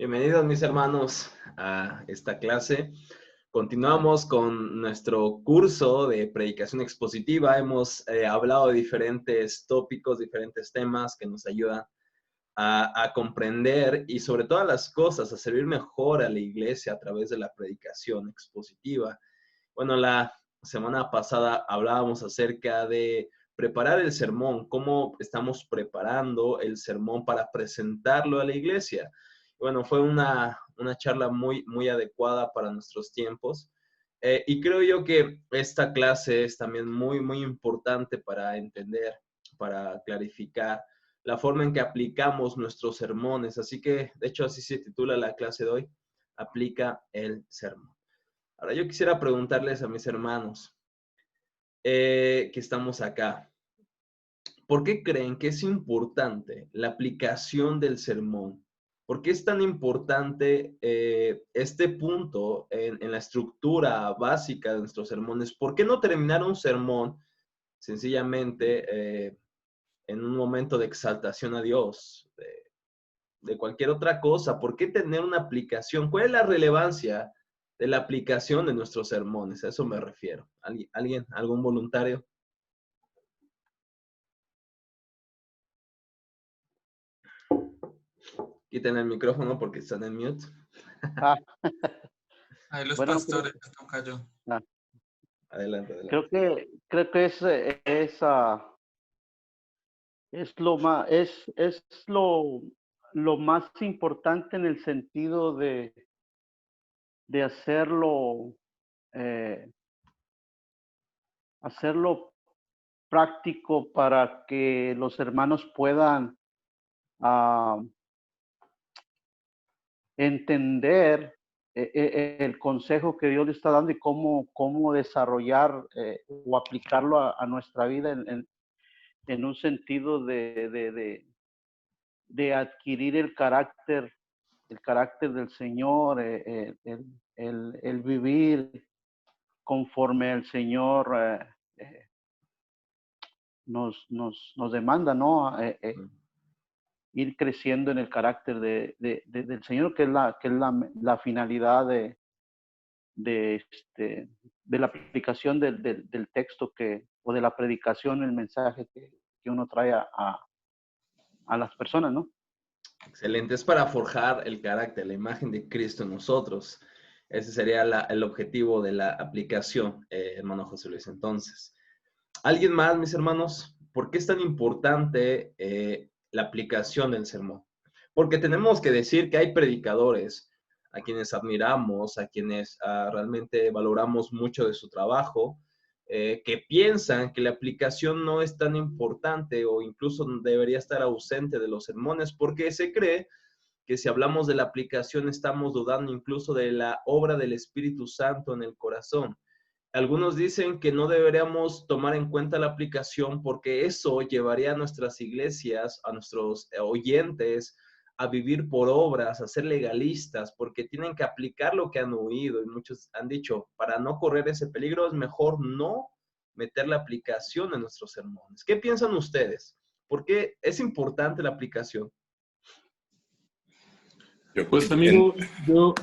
Bienvenidos mis hermanos a esta clase. Continuamos con nuestro curso de predicación expositiva. Hemos hablado de diferentes tópicos, diferentes temas que nos ayudan a comprender y sobre todas las cosas a servir mejor a la iglesia a través de la predicación expositiva. Bueno, la semana pasada hablábamos acerca de preparar el sermón, cómo estamos preparando el sermón para presentarlo a la iglesia. Bueno, fue una charla muy adecuada para nuestros tiempos. Y creo yo que esta clase es también muy importante para entender, para clarificar la forma en que aplicamos nuestros sermones. Así que, de hecho, así se titula la clase de hoy, Aplica el sermón. Ahora, yo quisiera preguntarles a mis hermanos que estamos acá, ¿por qué creen que es importante la aplicación del sermón? ¿Por qué es tan importante este punto en la estructura básica de nuestros sermones? ¿Por qué no terminar un sermón sencillamente en un momento de exaltación a Dios, de cualquier otra cosa? ¿Por qué tener una aplicación? ¿Cuál es la relevancia de la aplicación de nuestros sermones? A eso me refiero. ¿Alguien? ¿Algún voluntario? Quiten el micrófono porque están en mute. Ah, Ahí los bueno, pastores, tocayo. Adelante. creo que es lo más importante en el sentido de hacerlo práctico para que los hermanos puedan entender el consejo que Dios le está dando y cómo desarrollar o aplicarlo a nuestra vida en un sentido de adquirir el carácter del Señor, el vivir conforme el Señor nos demanda, ¿no? Ir creciendo en el carácter del Señor, que es la finalidad de la aplicación del texto o de la predicación, el mensaje que uno trae a las personas, ¿no? Excelente. Es para forjar el carácter, la imagen de Cristo en nosotros. Ese sería el objetivo de la aplicación, hermano José Luis. Entonces, ¿alguien más, mis hermanos? ¿Por qué es tan importante la aplicación del sermón? Porque tenemos que decir que hay predicadores a quienes admiramos, a quienes realmente valoramos mucho de su trabajo, que piensan que la aplicación no es tan importante o incluso debería estar ausente de los sermones porque se cree que si hablamos de la aplicación estamos dudando incluso de la obra del Espíritu Santo en el corazón. Algunos dicen que no deberíamos tomar en cuenta la aplicación porque eso llevaría a nuestras iglesias, a nuestros oyentes, a vivir por obras, a ser legalistas, porque tienen que aplicar lo que han oído. Y muchos han dicho, para no correr ese peligro es mejor no meter la aplicación en nuestros sermones. ¿Qué piensan ustedes? ¿Por qué es importante la aplicación? Pues amigo, yo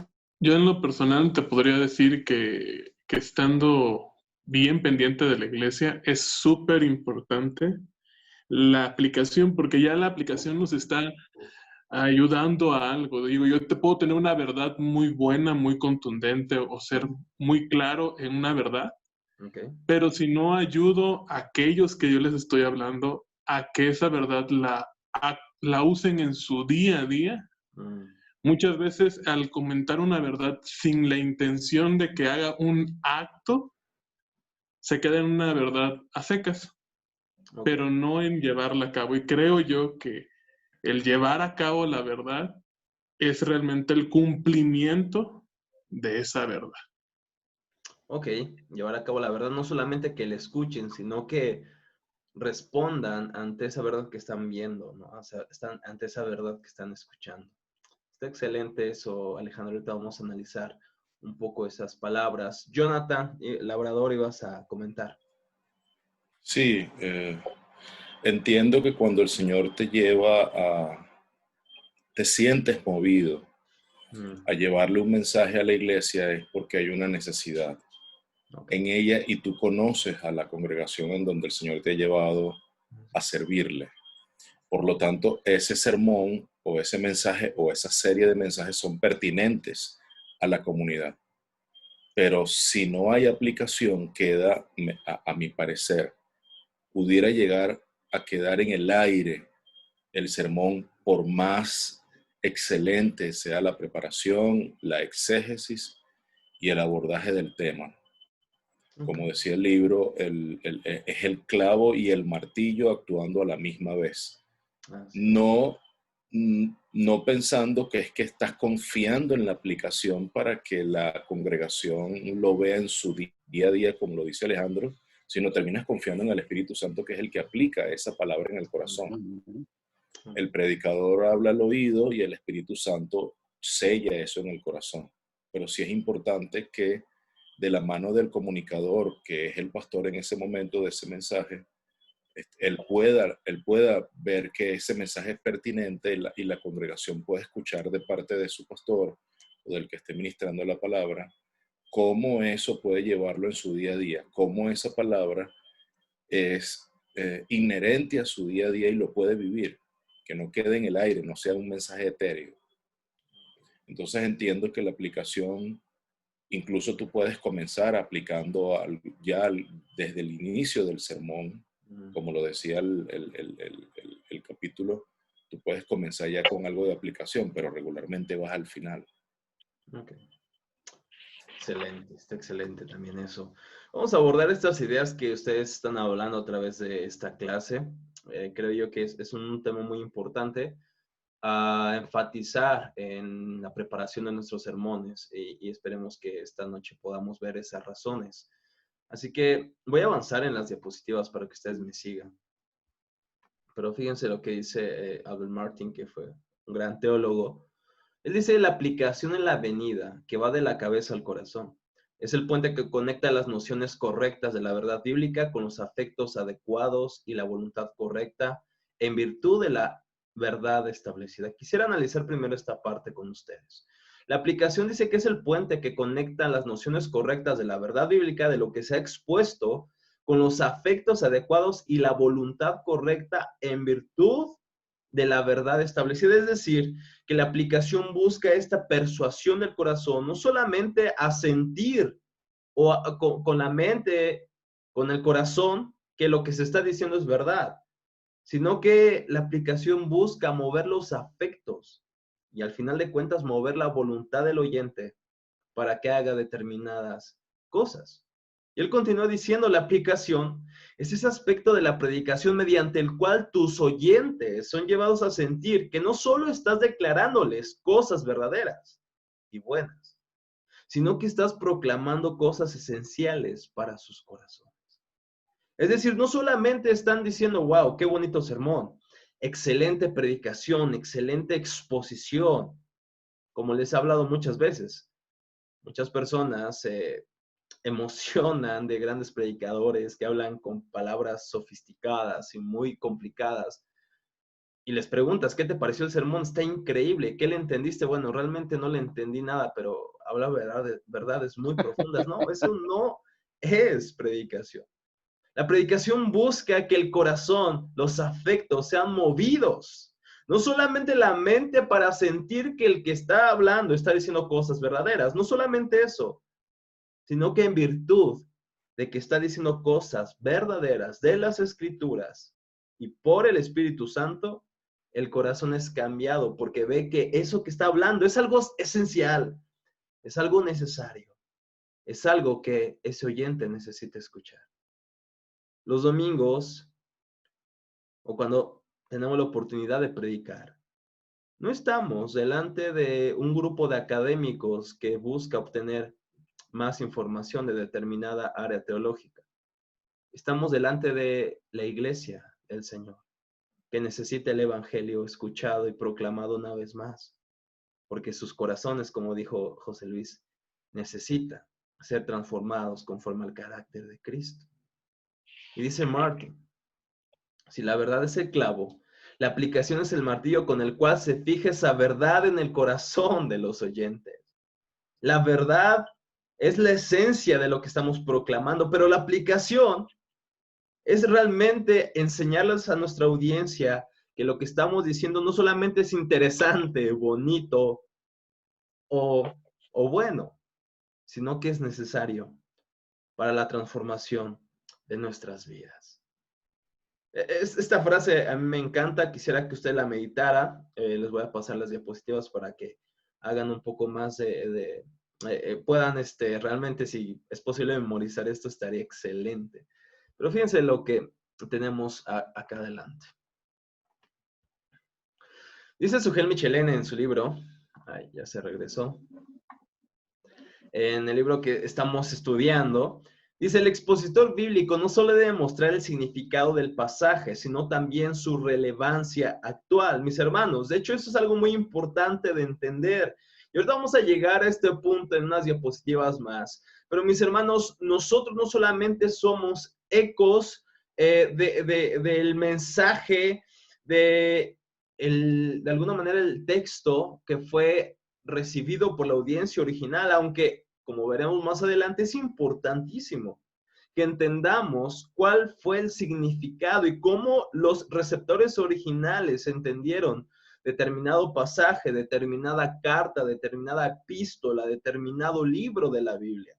en lo personal te podría decir que estando bien pendiente de la iglesia es súper importante la aplicación, porque ya la aplicación nos está ayudando a algo. Digo, yo te puedo tener una verdad muy buena, muy contundente o ser muy claro en una verdad, Okay. pero si no ayudo a aquellos que yo les estoy hablando a que esa verdad la usen en su día a día, muchas veces al comentar una verdad sin la intención de que haga un acto, se queda en una verdad a secas, pero no en llevarla a cabo. Y creo yo que el llevar a cabo la verdad es realmente el cumplimiento de esa verdad. Ok, llevar a cabo la verdad, no solamente que le escuchen, sino que respondan ante esa verdad que están viendo, ¿no? O sea, están ante esa verdad que están escuchando. Está excelente eso, Alejandro. Ahorita vamos a analizar un poco esas palabras. Jonathan, labrador, ibas a comentar. Sí, entiendo que cuando el Señor te lleva te sientes movido a llevarle un mensaje a la iglesia es porque hay una necesidad en ella y tú conoces a la congregación en donde el Señor te ha llevado a servirle. Por lo tanto, ese sermón o ese mensaje o esa serie de mensajes son pertinentes a la comunidad. Pero si no hay aplicación, queda, a mi parecer, pudiera llegar a quedar en el aire el sermón, por más excelente sea la preparación, la exégesis y el abordaje del tema. Como decía el libro, es el clavo y el martillo actuando a la misma vez. No pensando que es que estás confiando en la aplicación para que la congregación lo vea en su día a día, como lo dice Alejandro, sino terminas confiando en el Espíritu Santo, que es el que aplica esa palabra en el corazón. El predicador habla al oído y el Espíritu Santo sella eso en el corazón. Pero sí es importante que de la mano del comunicador, que es el pastor en ese momento de ese mensaje, él pueda ver que ese mensaje es pertinente y la congregación puede escuchar de parte de su pastor o del que esté ministrando la palabra, cómo eso puede llevarlo en su día a día, cómo esa palabra es inherente a su día a día y lo puede vivir, que no quede en el aire, no sea un mensaje etéreo. Entonces entiendo que la aplicación, incluso tú puedes comenzar aplicando desde el inicio del sermón, como lo decía el capítulo, tú puedes comenzar ya con algo de aplicación, pero regularmente vas al final. Ok. Excelente, está excelente también eso. Vamos a abordar estas ideas que ustedes están hablando a través de esta clase. Creo yo que es un tema muy importante a enfatizar en la preparación de nuestros sermones y esperemos que esta noche podamos ver esas razones. Así que voy a avanzar en las diapositivas para que ustedes me sigan. Pero fíjense lo que dice Albert Martin, que fue un gran teólogo. Él dice la aplicación en la avenida que va de la cabeza al corazón. Es el puente que conecta las nociones correctas de la verdad bíblica con los afectos adecuados y la voluntad correcta en virtud de la verdad establecida. Quisiera analizar primero esta parte con ustedes. La aplicación dice que es el puente que conecta las nociones correctas de la verdad bíblica, de lo que se ha expuesto, con los afectos adecuados y la voluntad correcta en virtud de la verdad establecida. Es decir, que la aplicación busca esta persuasión del corazón, no solamente a sentir con la mente, con el corazón, que lo que se está diciendo es verdad, sino que la aplicación busca mover los afectos y al final de cuentas mover la voluntad del oyente para que haga determinadas cosas. Y él continúa diciendo, la aplicación es ese aspecto de la predicación mediante el cual tus oyentes son llevados a sentir que no solo estás declarándoles cosas verdaderas y buenas, sino que estás proclamando cosas esenciales para sus corazones. Es decir, no solamente están diciendo, wow, qué bonito sermón, excelente predicación, excelente exposición, como les he hablado muchas veces. Muchas personas se emocionan de grandes predicadores que hablan con palabras sofisticadas y muy complicadas. Y les preguntas, ¿qué te pareció el sermón? Está increíble. ¿Qué le entendiste? Bueno, realmente no le entendí nada, pero habla verdades muy profundas. No, eso no es predicación. La predicación busca que el corazón, los afectos sean movidos. No solamente la mente para sentir que el que está hablando está diciendo cosas verdaderas. No solamente eso, sino que en virtud de que está diciendo cosas verdaderas de las Escrituras y por el Espíritu Santo, el corazón es cambiado porque ve que eso que está hablando es algo esencial, es algo necesario, es algo que ese oyente necesita escuchar. Los domingos, o cuando tenemos la oportunidad de predicar, no estamos delante de un grupo de académicos que busca obtener más información de determinada área teológica. Estamos delante de la iglesia del Señor, que necesita el evangelio escuchado y proclamado una vez más, porque sus corazones, como dijo José Luis, necesitan ser transformados conforme al carácter de Cristo. Y dice Martin, si la verdad es el clavo, La aplicación es el martillo con el cual se fija esa verdad en el corazón de los oyentes. La verdad es la esencia de lo que estamos proclamando, pero la aplicación es realmente enseñarles a nuestra audiencia que lo que estamos diciendo no solamente es interesante, bonito o bueno, sino que es necesario para la transformación de nuestras vidas. Esta frase a mí me encanta, quisiera que usted la meditara. Les voy a pasar las diapositivas para que hagan un poco más puedan realmente, si es posible memorizar esto, estaría excelente. Pero fíjense lo que tenemos acá adelante. Dice Sujel Michelene en su libro, ya se regresó, en el libro que estamos estudiando, dice: el expositor bíblico no solo debe mostrar el significado del pasaje, sino también su relevancia actual. Mis hermanos, de hecho, eso es algo muy importante de entender. Y ahorita vamos a llegar a este punto en unas diapositivas más. Pero mis hermanos, nosotros no solamente somos ecos del mensaje, de alguna manera el texto que fue recibido por la audiencia original, aunque, como veremos más adelante, es importantísimo que entendamos cuál fue el significado y cómo los receptores originales entendieron determinado pasaje, determinada carta, determinada epístola, determinado libro de la Biblia.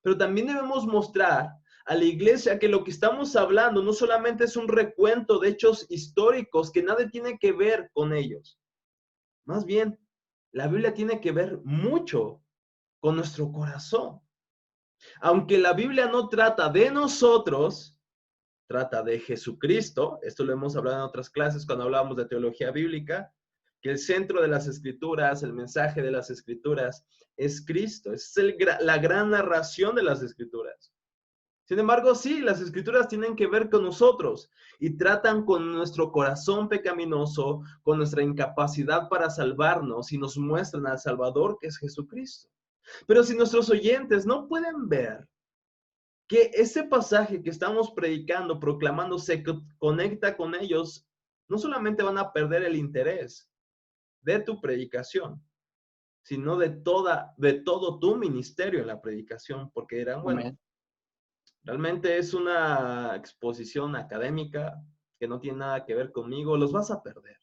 Pero también debemos mostrar a la iglesia que lo que estamos hablando no solamente es un recuento de hechos históricos que nada tiene que ver con ellos. Más bien, la Biblia tiene que ver mucho con nuestro corazón. Aunque la Biblia no trata de nosotros, trata de Jesucristo. Esto lo hemos hablado en otras clases cuando hablábamos de teología bíblica, que el centro de las Escrituras, el mensaje de las Escrituras, es Cristo. Es la gran narración de las Escrituras. Sin embargo, sí, las Escrituras tienen que ver con nosotros y tratan con nuestro corazón pecaminoso, con nuestra incapacidad para salvarnos, y nos muestran al Salvador, que es Jesucristo. Pero si nuestros oyentes no pueden ver que ese pasaje que estamos predicando, proclamando, se conecta con ellos, no solamente van a perder el interés de tu predicación, sino de todo tu ministerio en la predicación, porque dirán, bueno, Amén. Realmente es una exposición académica que no tiene nada que ver conmigo, los vas a perder.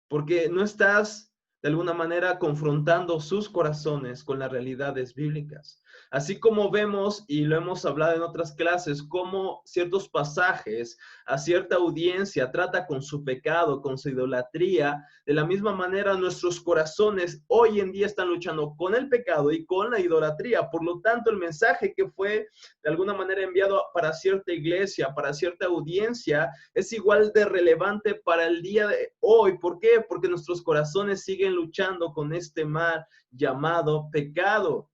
Porque no estás, de alguna manera, confrontando sus corazones con las realidades bíblicas. Así como vemos, y lo hemos hablado en otras clases, cómo ciertos pasajes a cierta audiencia trata con su pecado, con su idolatría, de la misma manera nuestros corazones hoy en día están luchando con el pecado y con la idolatría. Por lo tanto, el mensaje que fue de alguna manera enviado para cierta iglesia, para cierta audiencia, es igual de relevante para el día de hoy. ¿Por qué? Porque nuestros corazones siguen luchando con este mal llamado pecado.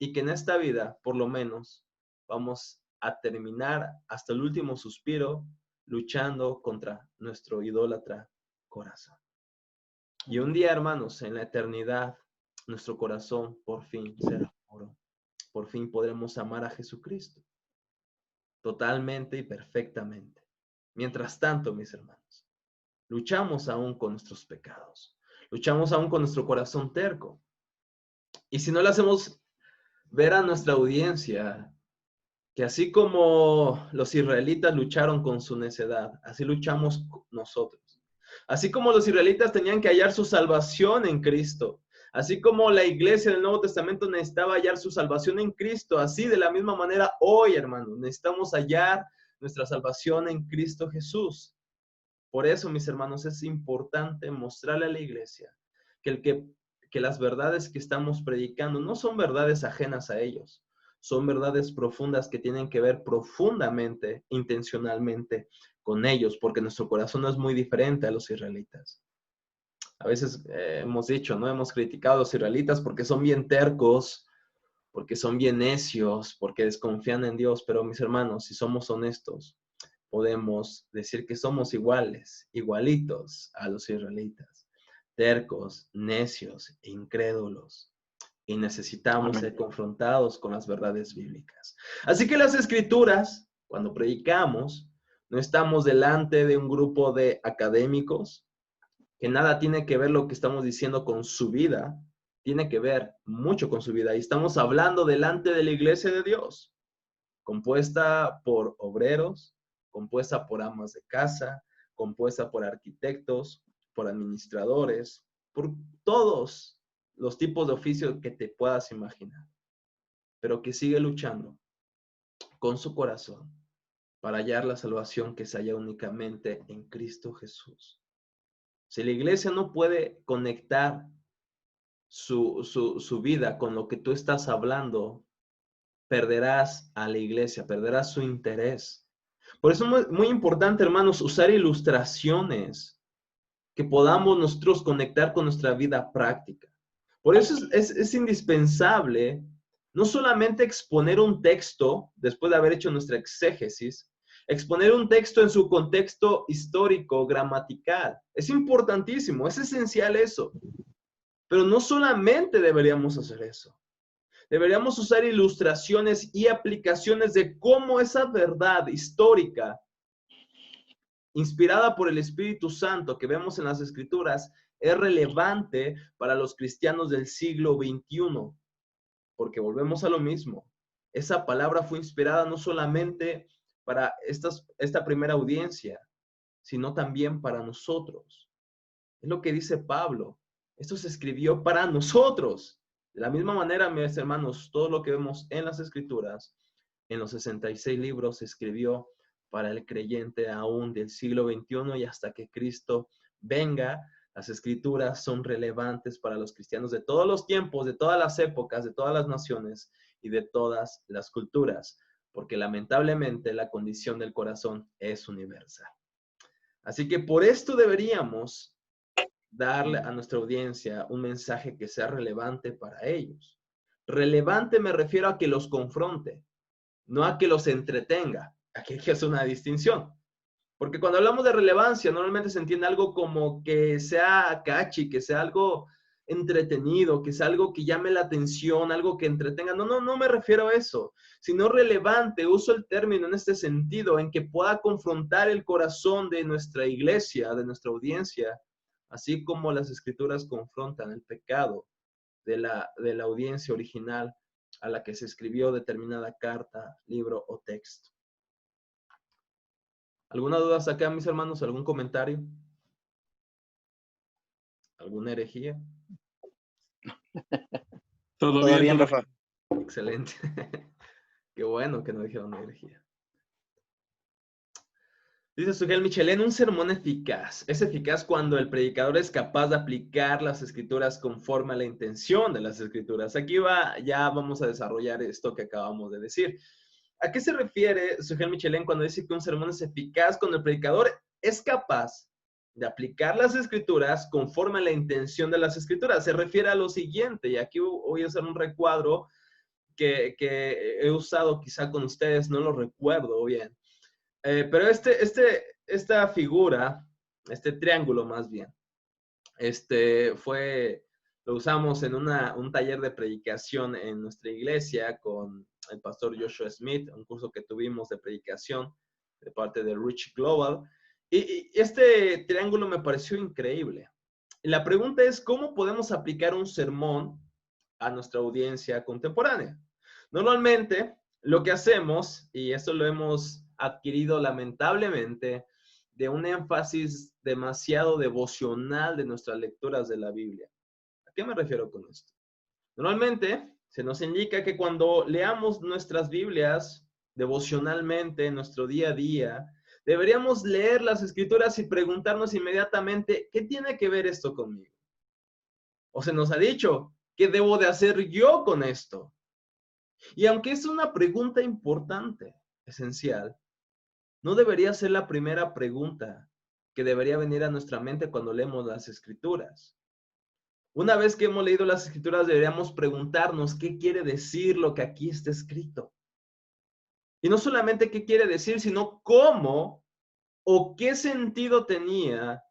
Y que en esta vida, por lo menos, vamos a terminar hasta el último suspiro luchando contra nuestro idólatra corazón. Y un día, hermanos, en la eternidad, nuestro corazón por fin será puro. Por fin podremos amar a Jesucristo totalmente y perfectamente. Mientras tanto, mis hermanos, luchamos aún con nuestros pecados. Luchamos aún con nuestro corazón terco. Y si no le hacemos ver a nuestra audiencia que así como los israelitas lucharon con su necedad, así luchamos nosotros. Así como los israelitas tenían que hallar su salvación en Cristo, así como la iglesia del Nuevo Testamento necesitaba hallar su salvación en Cristo, así de la misma manera hoy, hermanos, necesitamos hallar nuestra salvación en Cristo Jesús. Por eso, mis hermanos, es importante mostrarle a la iglesia que las verdades que estamos predicando no son verdades ajenas a ellos, son verdades profundas que tienen que ver profundamente, intencionalmente con ellos, porque nuestro corazón no es muy diferente a los israelitas. A veces hemos dicho, ¿no? Hemos criticado a los israelitas porque son bien tercos, porque son bien necios, porque desconfían en Dios, pero mis hermanos, si somos honestos, podemos decir que somos igualitos a los israelitas. Tercos, necios, incrédulos, y necesitamos ser confrontados con las verdades bíblicas. Así que las Escrituras, cuando predicamos, No estamos delante de un grupo de académicos que nada tiene que ver lo que estamos diciendo con su vida. Tiene que ver mucho con su vida. Y estamos hablando delante de la iglesia de Dios, compuesta por obreros, compuesta por amas de casa, compuesta por arquitectos, por administradores, por todos los tipos de oficios que te puedas imaginar, pero que sigue luchando con su corazón para hallar la salvación que se halla únicamente en Cristo Jesús. Si la iglesia no puede conectar su vida con lo que tú estás hablando, perderás a la iglesia, perderás su interés. Por eso es muy importante, hermanos, usar ilustraciones que podamos nosotros conectar con nuestra vida práctica. Por eso es indispensable no solamente exponer un texto después de haber hecho nuestra exégesis, exponer un texto en su contexto histórico, gramatical. Es importantísimo, es esencial eso. Pero no solamente deberíamos hacer eso. Deberíamos usar ilustraciones y aplicaciones de cómo esa verdad histórica, inspirada por el Espíritu Santo que vemos en las Escrituras, es relevante para los cristianos del siglo XXI. Porque volvemos a lo mismo. Esa palabra fue inspirada no solamente para esta primera audiencia, sino también para nosotros. Es lo que dice Pablo. Esto se escribió para nosotros. De la misma manera, mis hermanos, todo lo que vemos en las Escrituras, en los 66 libros, se escribió para el creyente aún del siglo XXI y hasta que Cristo venga. Las Escrituras son relevantes para los cristianos de todos los tiempos, de todas las épocas, de todas las naciones y de todas las culturas, porque lamentablemente la condición del corazón es universal. Así que por esto deberíamos darle a nuestra audiencia un mensaje que sea relevante para ellos. Relevante me refiero a que los confronte, no a que los entretenga. Aquí hay que hacer una distinción. Porque cuando hablamos de relevancia, normalmente se entiende algo como que sea catchy, que sea algo entretenido, que sea algo que llame la atención, algo que entretenga. No me refiero a eso, sino relevante. Uso el término en este sentido, en que pueda confrontar el corazón de nuestra iglesia, de nuestra audiencia, así como las Escrituras confrontan el pecado de la audiencia original a la que se escribió determinada carta, libro o texto. ¿Alguna duda hasta acá, mis hermanos? ¿Algún comentario? ¿Alguna herejía? Todo bien, Rafa. Excelente. Qué bueno que no dijeron herejía. Dice Sugel Michelén, un sermón eficaz. Es eficaz cuando el predicador es capaz de aplicar las Escrituras conforme a la intención de las Escrituras. Aquí ya vamos a desarrollar esto que acabamos de decir. ¿A qué se refiere Sugel Michelén cuando dice que un sermón es eficaz cuando el predicador es capaz de aplicar las Escrituras conforme a la intención de las Escrituras? Se refiere a lo siguiente, y aquí voy a hacer un recuadro que he usado quizá con ustedes, no lo recuerdo bien. Pero esta figura, este triángulo más bien, lo usamos en un taller de predicación en nuestra iglesia con el pastor Joshua Smith, un curso que tuvimos de predicación de parte de Reach Global. Y este triángulo me pareció increíble. Y la pregunta es, ¿cómo podemos aplicar un sermón a nuestra audiencia contemporánea? Normalmente, lo que hacemos, y esto lo hemos adquirido lamentablemente, de un énfasis demasiado devocional de nuestras lecturas de la Biblia. ¿A qué me refiero con esto? Normalmente se nos indica que cuando leamos nuestras Biblias devocionalmente en nuestro día a día, deberíamos leer las Escrituras y preguntarnos inmediatamente, ¿qué tiene que ver esto conmigo? O se nos ha dicho, ¿qué debo de hacer yo con esto? Y aunque es una pregunta importante, esencial, no debería ser la primera pregunta que debería venir a nuestra mente cuando leemos las Escrituras. Una vez que hemos leído las Escrituras, deberíamos preguntarnos qué quiere decir lo que aquí está escrito. Y no solamente qué quiere decir, sino cómo o qué sentido tenía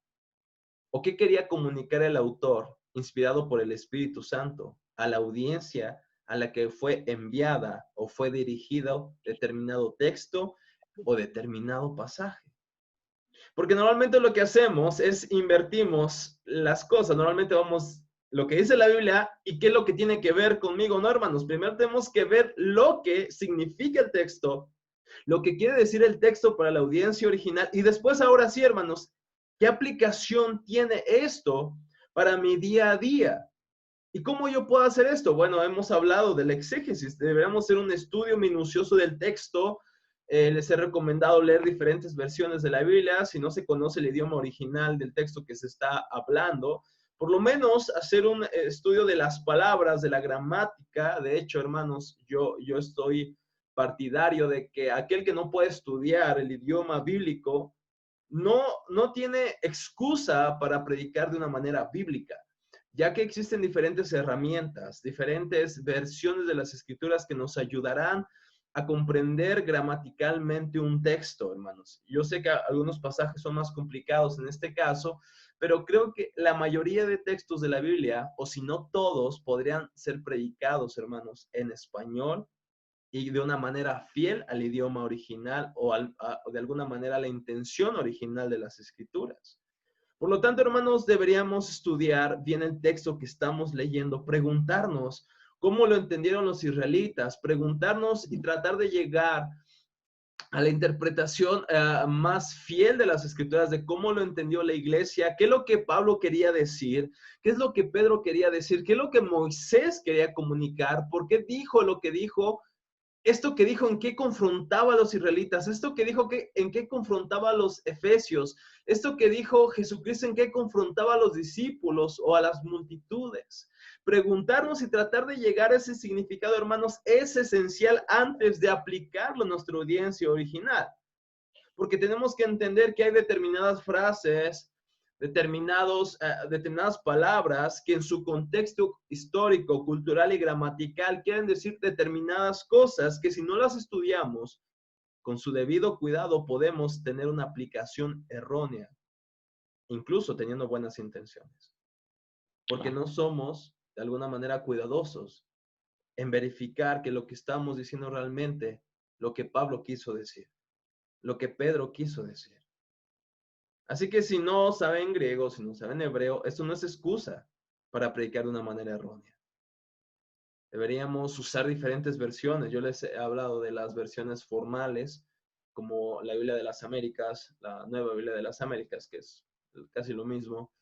o qué quería comunicar el autor, inspirado por el Espíritu Santo, a la audiencia a la que fue enviada o fue dirigido determinado texto o determinado pasaje. Porque normalmente lo que hacemos es invertimos las cosas. Normalmente vamos lo que dice la Biblia y qué es lo que tiene que ver conmigo, ¿no, hermanos? Primero tenemos que ver lo que significa el texto, lo que quiere decir el texto para la audiencia original y después, ahora sí, hermanos, ¿qué aplicación tiene esto para mi día a día? ¿Y cómo yo puedo hacer esto? Bueno, hemos hablado del exégesis. Deberíamos hacer un estudio minucioso del texto. Les he recomendado leer diferentes versiones de la Biblia. Si no se conoce el idioma original del texto que se está hablando, por lo menos hacer un estudio de las palabras, de la gramática. De hecho, hermanos, yo estoy partidario de que aquel que no puede estudiar el idioma bíblico no tiene excusa para predicar de una manera bíblica, ya que existen diferentes herramientas, diferentes versiones de las escrituras que nos ayudarán a comprender gramaticalmente un texto, hermanos. Yo sé que algunos pasajes son más complicados en este caso, pero creo que la mayoría de textos de la Biblia, o si no todos, podrían ser predicados, hermanos, en español y de una manera fiel al idioma original o de alguna manera a la intención original de las escrituras. Por lo tanto, hermanos, deberíamos estudiar bien el texto que estamos leyendo, preguntarnos cómo lo entendieron los israelitas, preguntarnos y tratar de llegar a la interpretación más fiel de las escrituras, de cómo lo entendió la iglesia, qué es lo que Pablo quería decir, qué es lo que Pedro quería decir, qué es lo que Moisés quería comunicar, por qué dijo lo que dijo. Esto que dijo, ¿en qué confrontaba a los israelitas? Esto que dijo, ¿en qué confrontaba a los efesios? Esto que dijo Jesucristo, ¿en qué confrontaba a los discípulos o a las multitudes? Preguntarnos y tratar de llegar a ese significado, hermanos, es esencial antes de aplicarlo a nuestra audiencia original. Porque tenemos que entender que hay determinadas frases, determinadas palabras que en su contexto histórico, cultural y gramatical quieren decir determinadas cosas que si no las estudiamos con su debido cuidado podemos tener una aplicación errónea, incluso teniendo buenas intenciones. Porque no somos de alguna manera cuidadosos en verificar que lo que estamos diciendo realmente, lo que Pablo quiso decir, lo que Pedro quiso decir. Así que si no saben griego, si no saben hebreo, esto no es excusa para predicar de una manera errónea. Deberíamos usar diferentes versiones. Yo les he hablado de las versiones formales, como la Biblia de las Américas, la Nueva Biblia de las Américas, que es casi lo mismo,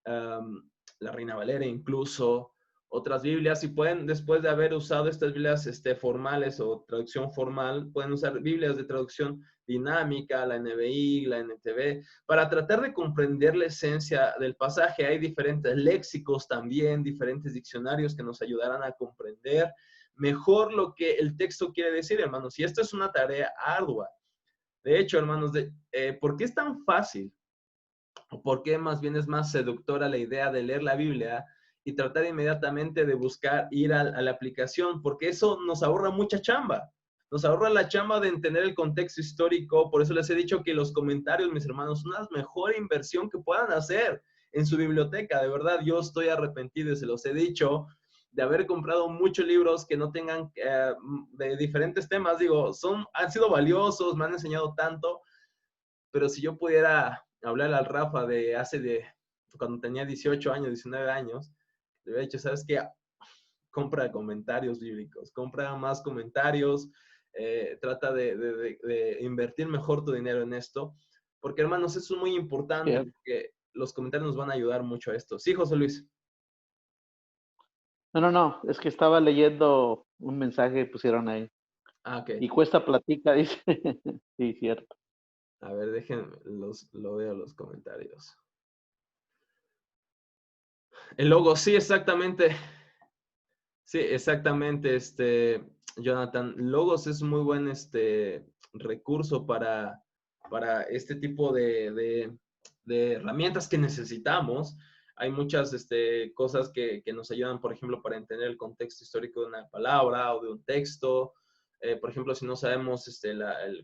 la Reina Valera incluso, otras Biblias, y pueden, después de haber usado estas Biblias formales o traducción formal, pueden usar Biblias de traducción dinámica, la NBI, la NTV, para tratar de comprender la esencia del pasaje. Hay diferentes léxicos también, diferentes diccionarios que nos ayudarán a comprender mejor lo que el texto quiere decir, hermanos. Y esto es una tarea ardua. De hecho, hermanos, ¿por qué es tan fácil? ¿O por qué más bien es más seductora la idea de leer la Biblia y tratar inmediatamente de buscar ir a la aplicación? Porque eso nos ahorra mucha chamba. Nos ahorra la chamba de entender el contexto histórico. Por eso les he dicho que los comentarios, mis hermanos, son la mejor inversión que puedan hacer en su biblioteca. De verdad, yo estoy arrepentido y se los he dicho de haber comprado muchos libros que no tengan de diferentes temas. Digo, han sido valiosos, me han enseñado tanto, pero si yo pudiera hablar al Rafa cuando tenía 18 años, 19 años, le hubiera dicho, ¿sabes qué? Compra comentarios bíblicos, compra más comentarios, trata de invertir mejor tu dinero en esto, porque hermanos, eso es muy importante, porque los comentarios nos van a ayudar mucho a esto. Sí, José Luis. No, es que estaba leyendo un mensaje que pusieron ahí. Ah, ok. Y cuesta platica, dice. Sí, cierto. A ver, déjenme, lo veo los comentarios. El logo, sí, exactamente. Sí, exactamente, Jonathan. Logos es muy buen recurso para este tipo de herramientas que necesitamos. Hay muchas cosas que nos ayudan, por ejemplo, para entender el contexto histórico de una palabra o de un texto. Por ejemplo, si no sabemos,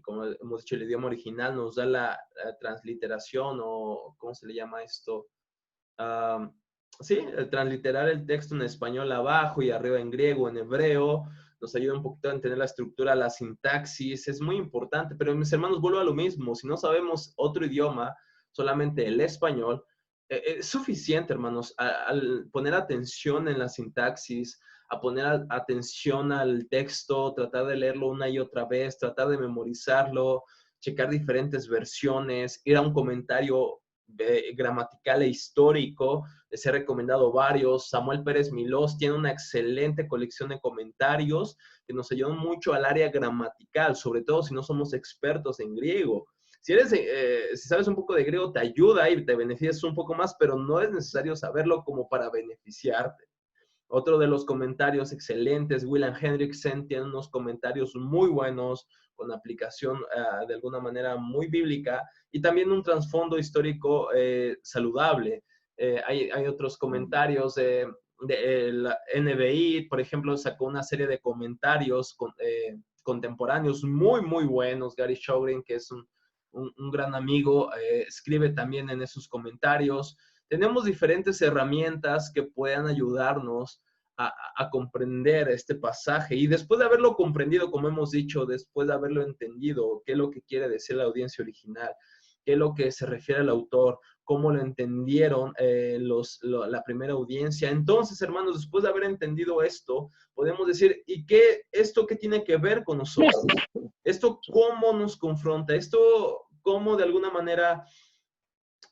como hemos dicho, el idioma original, nos da la transliteración o, ¿cómo se le llama esto? Sí, transliterar el texto en español abajo y arriba en griego, en hebreo, nos ayuda un poquito a entender la estructura, la sintaxis, es muy importante, pero mis hermanos, vuelvo a lo mismo, si no sabemos otro idioma, solamente el español, es suficiente, hermanos, al poner atención en la sintaxis, a poner atención al texto, tratar de leerlo una y otra vez, tratar de memorizarlo, checar diferentes versiones, ir a un comentario gramatical e histórico. Les he recomendado varios. Samuel Pérez Milós tiene una excelente colección de comentarios que nos ayudan mucho al área gramatical, sobre todo si no somos expertos en griego. Si sabes un poco de griego, te ayuda y te beneficias un poco más, pero no es necesario saberlo como para beneficiarte. Otro de los comentarios excelentes, William Hendrickson, tiene unos comentarios muy buenos, con aplicación de alguna manera muy bíblica, y también un trasfondo histórico saludable. Hay otros comentarios de la NBI, por ejemplo, sacó una serie de comentarios contemporáneos muy, muy buenos. Gary Shogren, que es un gran amigo, escribe también en esos comentarios. Tenemos diferentes herramientas que puedan ayudarnos a comprender este pasaje, y después de haberlo comprendido, como hemos dicho, después de haberlo entendido, qué es lo que quiere decir la audiencia original, qué es lo que se refiere al autor, cómo lo entendieron la primera audiencia. Entonces, hermanos, después de haber entendido esto, podemos decir, ¿y esto qué tiene que ver con nosotros? ¿Esto cómo nos confronta? ¿Esto cómo de alguna manera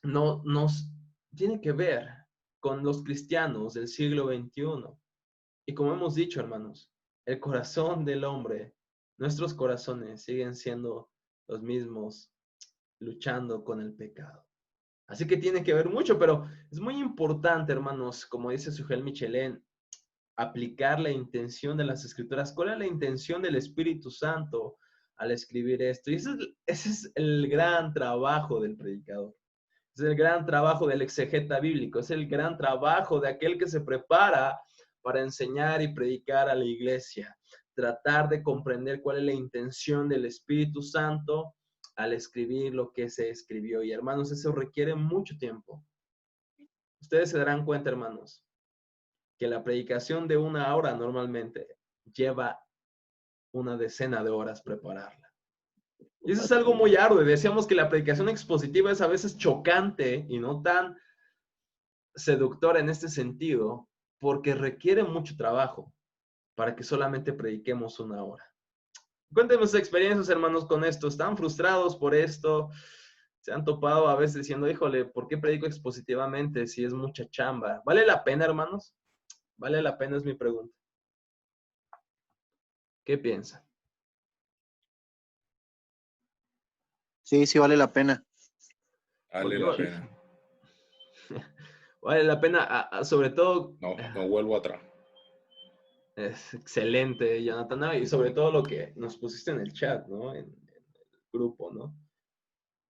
nos tiene que ver con los cristianos del siglo XXI? Y como hemos dicho, hermanos, el corazón del hombre, nuestros corazones siguen siendo los mismos, luchando con el pecado. Así que tiene que ver mucho, pero es muy importante, hermanos, como dice Sujel Michelén, aplicar la intención de las Escrituras. ¿Cuál es la intención del Espíritu Santo al escribir esto? Y ese es el gran trabajo del predicador. Es el gran trabajo del exegeta bíblico. Es el gran trabajo de aquel que se prepara para enseñar y predicar a la iglesia. Tratar de comprender cuál es la intención del Espíritu Santo al escribir lo que se escribió. Y hermanos, eso requiere mucho tiempo. Ustedes se darán cuenta, hermanos, que la predicación de 1 hora normalmente lleva una decena de horas prepararla. Y eso es algo muy arduo. Decíamos que la predicación expositiva es a veces chocante y no tan seductora en este sentido, porque requiere mucho trabajo para que solamente prediquemos 1 hora. Cuéntenme sus experiencias, hermanos, con esto. ¿Están frustrados por esto? ¿Se han topado a veces diciendo, híjole, ¿por qué predico expositivamente si es mucha chamba? ¿Vale la pena, hermanos? ¿Vale la pena? Es mi pregunta. ¿Qué piensan? Sí, sí vale la pena. Vale la pena. Vale la pena, sobre todo... No vuelvo atrás. Es excelente, Jonathan. Y sobre todo lo que nos pusiste en el chat, ¿no? En el grupo, ¿no?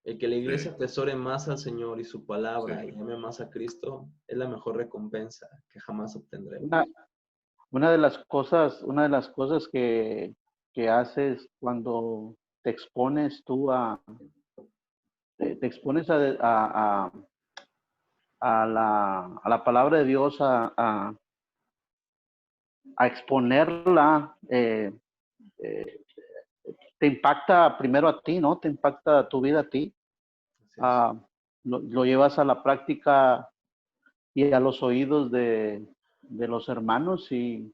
El que la iglesia atesore más al Señor y su palabra y ame más a Cristo es la mejor recompensa que jamás obtendremos. Una de las cosas que haces cuando te expones tú te expones a la palabra de Dios, a exponerla, te impacta primero a ti, ¿no? Te impacta tu vida a ti. Lo llevas a la práctica y a los oídos de los hermanos, y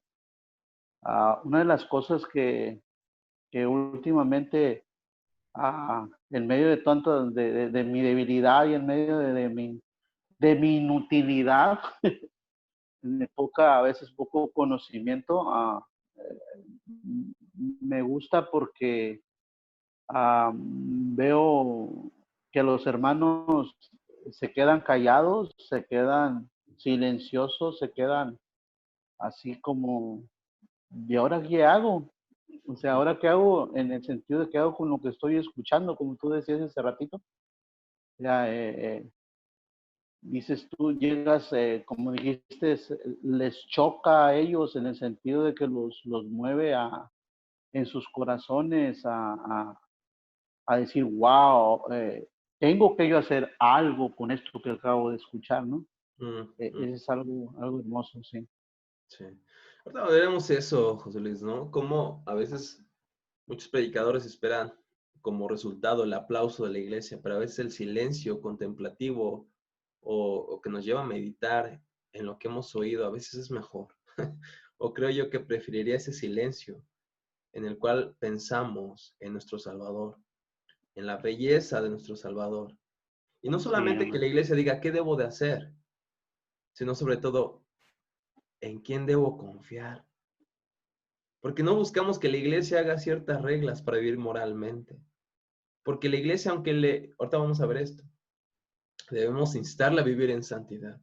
una de las cosas que últimamente, en medio de tanto de mi debilidad y en medio de mi inutilidad, de a veces poco conocimiento, me gusta porque veo que los hermanos se quedan callados, se quedan silenciosos, se quedan así como, ¿y ahora qué hago? O sea, ¿ahora qué hago? En el sentido de qué hago con lo que estoy escuchando, como tú decías hace ratito. Ya, dices tú, llegas, como dijiste, les choca a ellos en el sentido de que los mueve en sus corazones a decir, wow, tengo que yo hacer algo con esto que acabo de escuchar, ¿no? Eso es algo hermoso, sí. Sí. Ahorita veremos eso, José Luis, ¿no? Cómo a veces muchos predicadores esperan como resultado el aplauso de la iglesia, pero a veces el silencio contemplativo o que nos lleva a meditar en lo que hemos oído, a veces es mejor. O creo yo que preferiría ese silencio en el cual pensamos en nuestro Salvador, en la belleza de nuestro Salvador. Y no solamente que la iglesia diga qué debo de hacer, sino sobre todo en quién debo confiar. Porque no buscamos que la iglesia haga ciertas reglas para vivir moralmente. Porque la iglesia, ahorita vamos a ver esto, debemos instarla a vivir en santidad.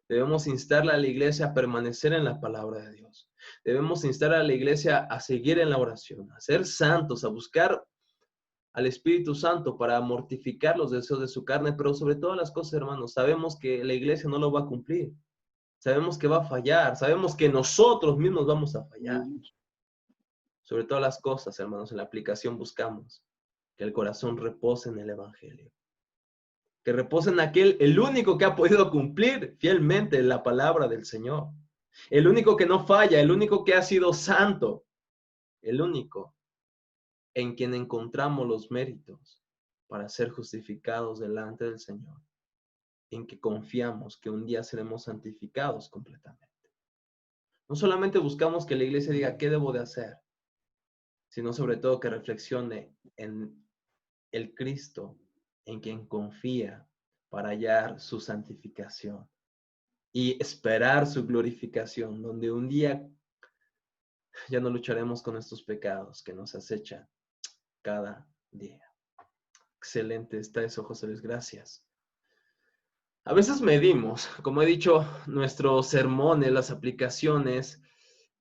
Debemos instarla a la iglesia a permanecer en la palabra de Dios. Debemos instar a la iglesia a seguir en la oración, a ser santos, a buscar al Espíritu Santo para mortificar los deseos de su carne, pero sobre todas las cosas, hermanos, sabemos que la iglesia no lo va a cumplir. Sabemos que va a fallar, sabemos que nosotros mismos vamos a fallar. Sobre todas las cosas, hermanos, en la aplicación buscamos que el corazón repose en el Evangelio. Que repose en el único que ha podido cumplir fielmente la palabra del Señor. El único que no falla, el único que ha sido santo. El único en quien encontramos los méritos para ser justificados delante del Señor. En que confiamos que un día seremos santificados completamente. No solamente buscamos que la iglesia diga qué debo de hacer, sino sobre todo que reflexione en el Cristo en quien confía para hallar su santificación y esperar su glorificación, donde un día ya no lucharemos con estos pecados que nos acechan cada día. Excelente está eso, José Luis, gracias. A veces medimos, como he dicho, nuestros sermones, las aplicaciones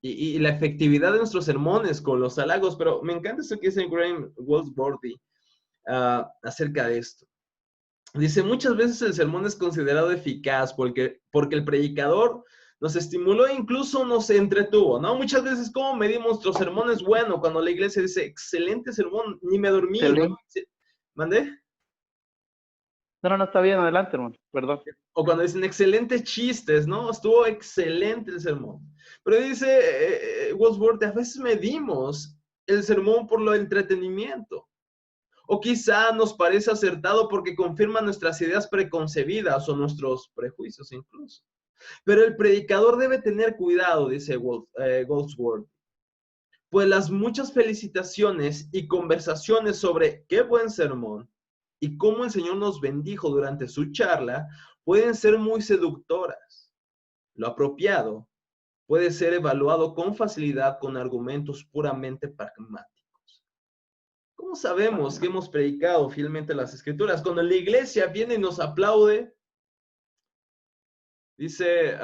y la efectividad de nuestros sermones con los halagos, pero me encanta esto que dice Graham Goldsworthy acerca de esto. Dice, muchas veces el sermón es considerado eficaz porque el predicador nos estimuló e incluso nos entretuvo, ¿no? Muchas veces, ¿cómo medimos nuestro sermón es bueno? Cuando la iglesia dice, excelente sermón, ni me dormí, ¿no? ¿Mandé? No, está bien, adelante, hermano, perdón. O cuando dicen excelentes chistes, ¿no? Estuvo excelente el sermón. Pero dice Wordsworth, a veces medimos el sermón por lo entretenimiento. O quizá nos parece acertado porque confirma nuestras ideas preconcebidas o nuestros prejuicios incluso. Pero el predicador debe tener cuidado, dice Goldsworth, pues las muchas felicitaciones y conversaciones sobre qué buen sermón y cómo el Señor nos bendijo durante su charla pueden ser muy seductoras. Lo apropiado puede ser evaluado con facilidad con argumentos puramente pragmáticos. ¿Cómo sabemos que hemos predicado fielmente las Escrituras? Cuando la iglesia viene y nos aplaude, dice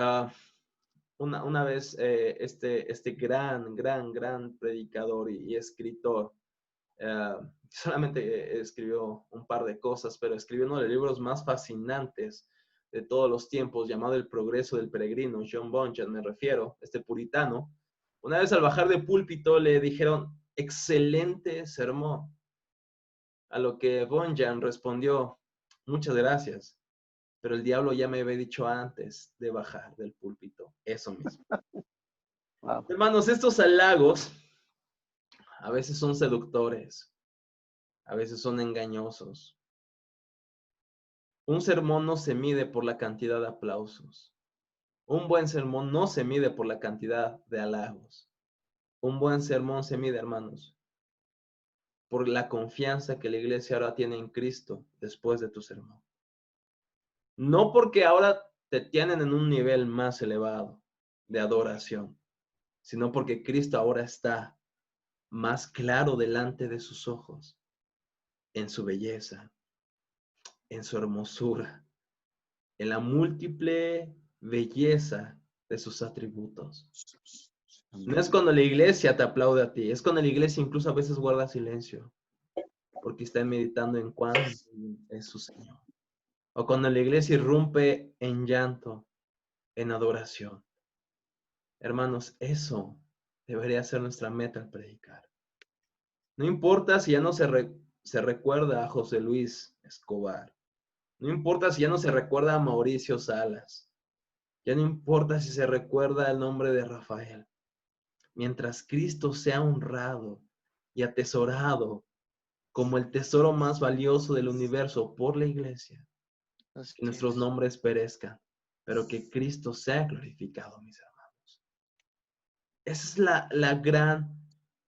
una vez este gran predicador y escritor, solamente escribió un par de cosas, pero escribió uno de los libros más fascinantes de todos los tiempos, llamado El progreso del peregrino, John Bunyan, me refiero, este puritano. Una vez al bajar de púlpito le dijeron, excelente sermón. A lo que Bunyan respondió, muchas gracias, pero el diablo ya me había dicho antes de bajar del púlpito eso mismo. Wow. Hermanos, estos halagos a veces son seductores, a veces son engañosos. Un sermón no se mide por la cantidad de aplausos. Un buen sermón no se mide por la cantidad de halagos. Un buen sermón se mide, hermanos, por la confianza que la iglesia ahora tiene en Cristo después de tu sermón. No porque ahora te tienen en un nivel más elevado de adoración, sino porque Cristo ahora está más claro delante de sus ojos, en su belleza, en su hermosura, en la múltiple belleza de sus atributos. No es cuando la iglesia te aplaude a ti, es cuando la iglesia incluso a veces guarda silencio, porque está meditando en cuán es su Señor. O cuando la iglesia irrumpe en llanto, en adoración. Hermanos, eso debería ser nuestra meta al predicar. No importa si ya no se recuerda a José Luis Escobar. No importa si ya no se recuerda a Mauricio Salas. Ya no importa si se recuerda el nombre de Rafael. mientras Cristo sea honrado y atesorado como el tesoro más valioso del universo por la iglesia, que nuestros nombres perezcan, pero que Cristo sea glorificado, mis hermanos. Esa es la gran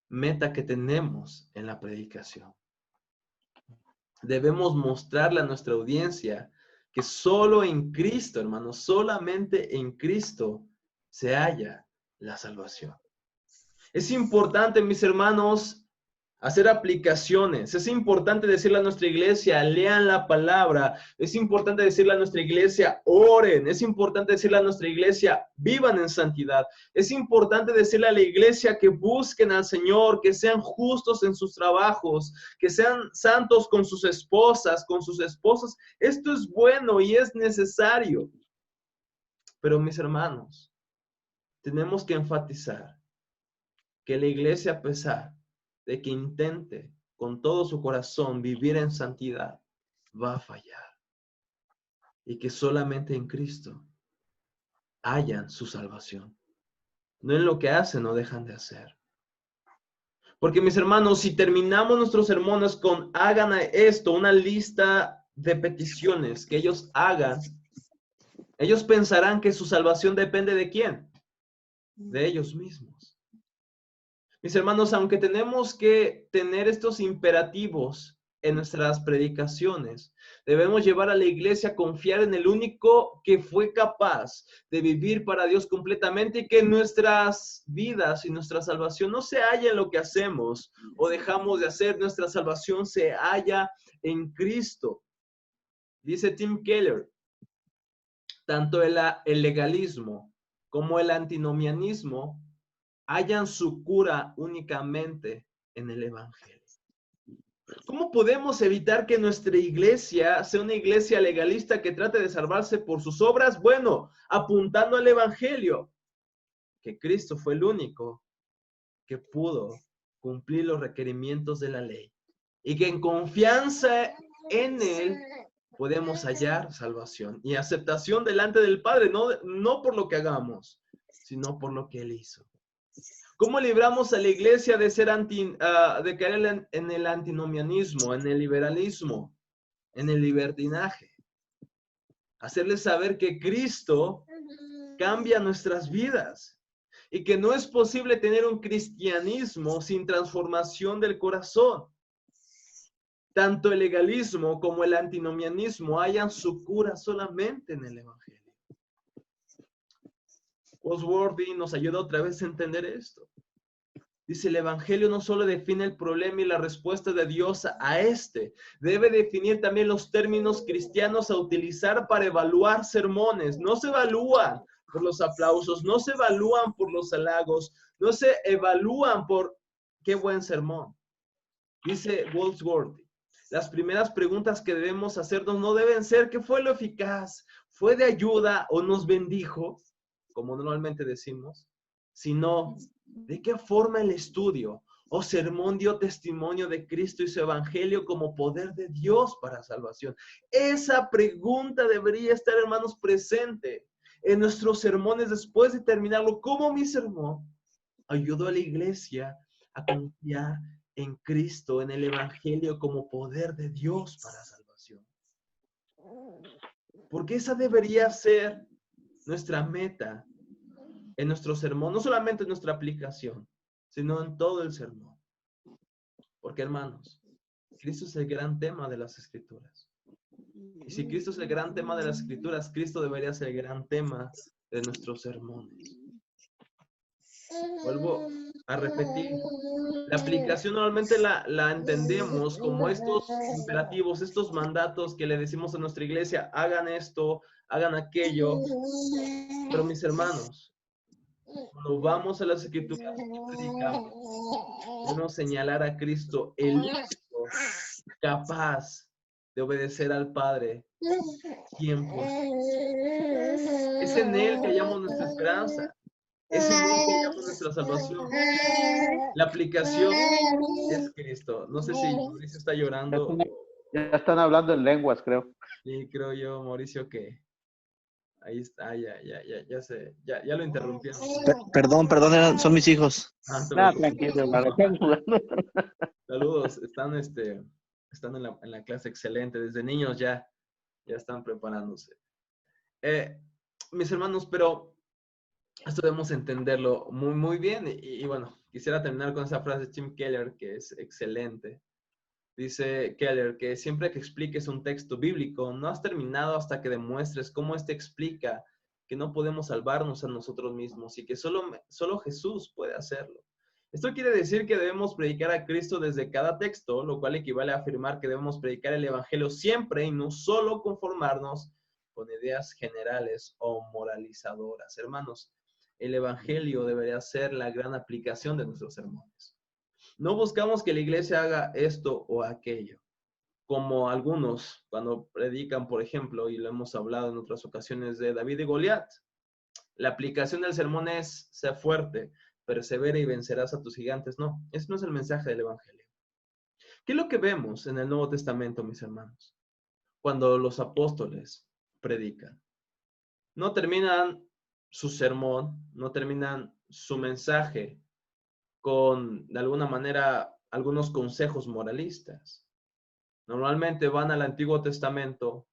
meta que tenemos en la predicación. Debemos mostrarle a nuestra audiencia que solo en Cristo, hermanos, solamente en Cristo se halla la salvación. Es importante, mis hermanos, hacer aplicaciones. Es importante decirle a nuestra iglesia, lean la palabra. Es importante decirle a nuestra iglesia, oren. Es importante decirle a nuestra iglesia, vivan en santidad. Es importante decirle a la iglesia que busquen al Señor, que sean justos en sus trabajos, que sean santos con sus esposas, con sus esposos. Esto es bueno y es necesario. Pero mis hermanos, tenemos que enfatizar que la iglesia, a pesar de que intente con todo su corazón vivir en santidad, va a fallar. Y que solamente en Cristo hallan su salvación. No en lo que hacen o dejan de hacer. Porque mis hermanos, si terminamos nuestros sermones con hagan esto, una lista de peticiones que ellos hagan, ellos pensarán que su salvación depende ¿de quién? De ellos mismos. Mis hermanos, aunque tenemos que tener estos imperativos en nuestras predicaciones, debemos llevar a la iglesia a confiar en el único que fue capaz de vivir para Dios completamente y que nuestras vidas y nuestra salvación no se halla en lo que hacemos o dejamos de hacer. Nuestra salvación se halla en Cristo. Dice Tim Keller, tanto el legalismo como el antinomianismo hallan su cura únicamente en el Evangelio. ¿Cómo podemos evitar que nuestra iglesia sea una iglesia legalista que trate de salvarse por sus obras? Bueno, apuntando al Evangelio, que Cristo fue el único que pudo cumplir los requerimientos de la ley y que en confianza en Él podemos hallar salvación y aceptación delante del Padre, no por lo que hagamos, sino por lo que Él hizo. ¿Cómo libramos a la iglesia de ser de caer en el antinomianismo, en el liberalismo, en el libertinaje? Hacerles saber que Cristo cambia nuestras vidas y que no es posible tener un cristianismo sin transformación del corazón. Tanto el legalismo como el antinomianismo hallan su cura solamente en el Evangelio. Osworthy nos ayuda otra vez a entender esto. Dice, el Evangelio no solo define el problema y la respuesta de Dios a este, debe definir también los términos cristianos a utilizar para evaluar sermones. No se evalúan por los aplausos, no se evalúan por los halagos, no se evalúan por qué buen sermón. Dice Wordsworth, las primeras preguntas que debemos hacernos no deben ser ¿qué fue lo eficaz? ¿Fue de ayuda o nos bendijo? Como normalmente decimos, sino ¿de qué forma el estudio o sermón dio testimonio de Cristo y su evangelio como poder de Dios para salvación? Esa pregunta debería estar, hermanos, presente en nuestros sermones después de terminarlo. ¿Cómo mi sermón ayudó a la iglesia a confiar en Cristo, en el evangelio como poder de Dios para salvación? Porque esa debería ser nuestra meta en nuestro sermón, no solamente en nuestra aplicación, sino en todo el sermón. Porque, hermanos, Cristo es el gran tema de las Escrituras. Y si Cristo es el gran tema de las Escrituras, Cristo debería ser el gran tema de nuestros sermones. Vuelvo a repetir, la aplicación normalmente la entendemos como estos imperativos, estos mandatos que le decimos a nuestra iglesia, hagan esto, hagan aquello. Pero mis hermanos, cuando vamos a las Escrituras y predicamos, debemos señalar a Cristo, el único capaz de obedecer al Padre 100%. Es en Él que hallamos nuestra esperanza. Es en Él que hallamos nuestra salvación. La aplicación es Cristo. No sé si Mauricio está llorando. Ya están hablando en lenguas, creo. Sí, creo yo, Mauricio, que Ahí está, ya lo interrumpieron. Perdón, son mis hijos. Tranquilo, hermano. Saludos, están en la clase excelente, desde niños ya están preparándose. Mis hermanos, pero esto debemos entenderlo muy, muy bien. Y bueno, quisiera terminar con esa frase de Tim Keller, que es excelente. Dice Keller que siempre que expliques un texto bíblico, no has terminado hasta que demuestres cómo éste explica que no podemos salvarnos a nosotros mismos y que solo Jesús puede hacerlo. Esto quiere decir que debemos predicar a Cristo desde cada texto, lo cual equivale a afirmar que debemos predicar el Evangelio siempre y no solo conformarnos con ideas generales o moralizadoras. Hermanos, el Evangelio debería ser la gran aplicación de nuestros sermones. No buscamos que la iglesia haga esto o aquello, como algunos cuando predican, por ejemplo, y lo hemos hablado en otras ocasiones, de David y Goliat. La aplicación del sermón es: sé fuerte, persevera y vencerás a tus gigantes. No, ese no es el mensaje del Evangelio. ¿Qué es lo que vemos en el Nuevo Testamento, mis hermanos? Cuando los apóstoles predican, no terminan su sermón, no terminan su mensaje con, de alguna manera, algunos consejos moralistas. Normalmente van al Antiguo Testamento,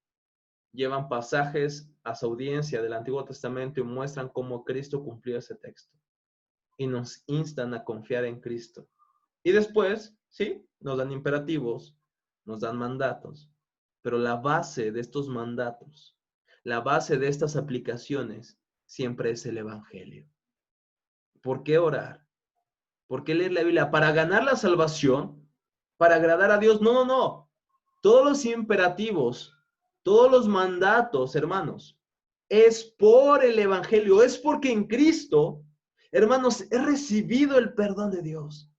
llevan pasajes a su audiencia del Antiguo Testamento y muestran cómo Cristo cumplió ese texto. Y nos instan a confiar en Cristo. Y después, sí, nos dan imperativos, nos dan mandatos. Pero la base de estos mandatos, la base de estas aplicaciones, siempre es el Evangelio. ¿Por qué orar? ¿Por qué leer la Biblia? ¿Para ganar la salvación? ¿Para agradar a Dios? No, no, no. Todos los imperativos, todos los mandatos, hermanos, es por el Evangelio, es porque en Cristo, hermanos, he recibido el perdón de Dios.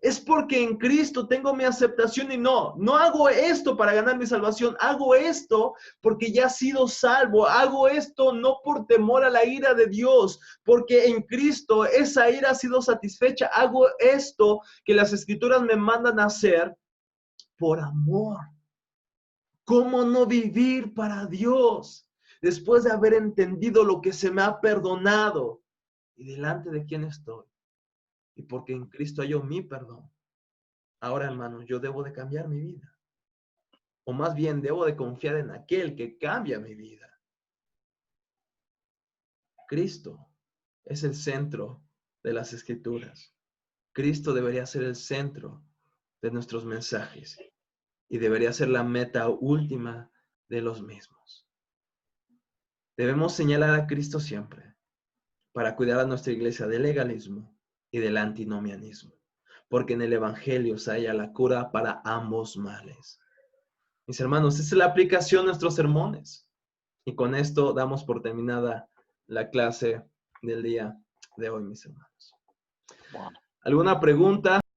Es porque en Cristo tengo mi aceptación y no hago esto para ganar mi salvación, hago esto porque ya he sido salvo, hago esto no por temor a la ira de Dios, porque en Cristo esa ira ha sido satisfecha, hago esto que las Escrituras me mandan a hacer por amor. ¿Cómo no vivir para Dios después de haber entendido lo que se me ha perdonado y delante de quién estoy? Y porque en Cristo hallo mi perdón. Ahora, hermanos, yo debo de cambiar mi vida. O más bien, debo de confiar en aquel que cambia mi vida. Cristo es el centro de las Escrituras. Cristo debería ser el centro de nuestros mensajes y debería ser la meta última de los mismos. Debemos señalar a Cristo siempre para cuidar a nuestra iglesia del legalismo y del antinomianismo, porque en el Evangelio se halla la cura para ambos males. Mis hermanos, esa es la aplicación de nuestros sermones. Y con esto damos por terminada la clase del día de hoy, mis hermanos. ¿Alguna pregunta?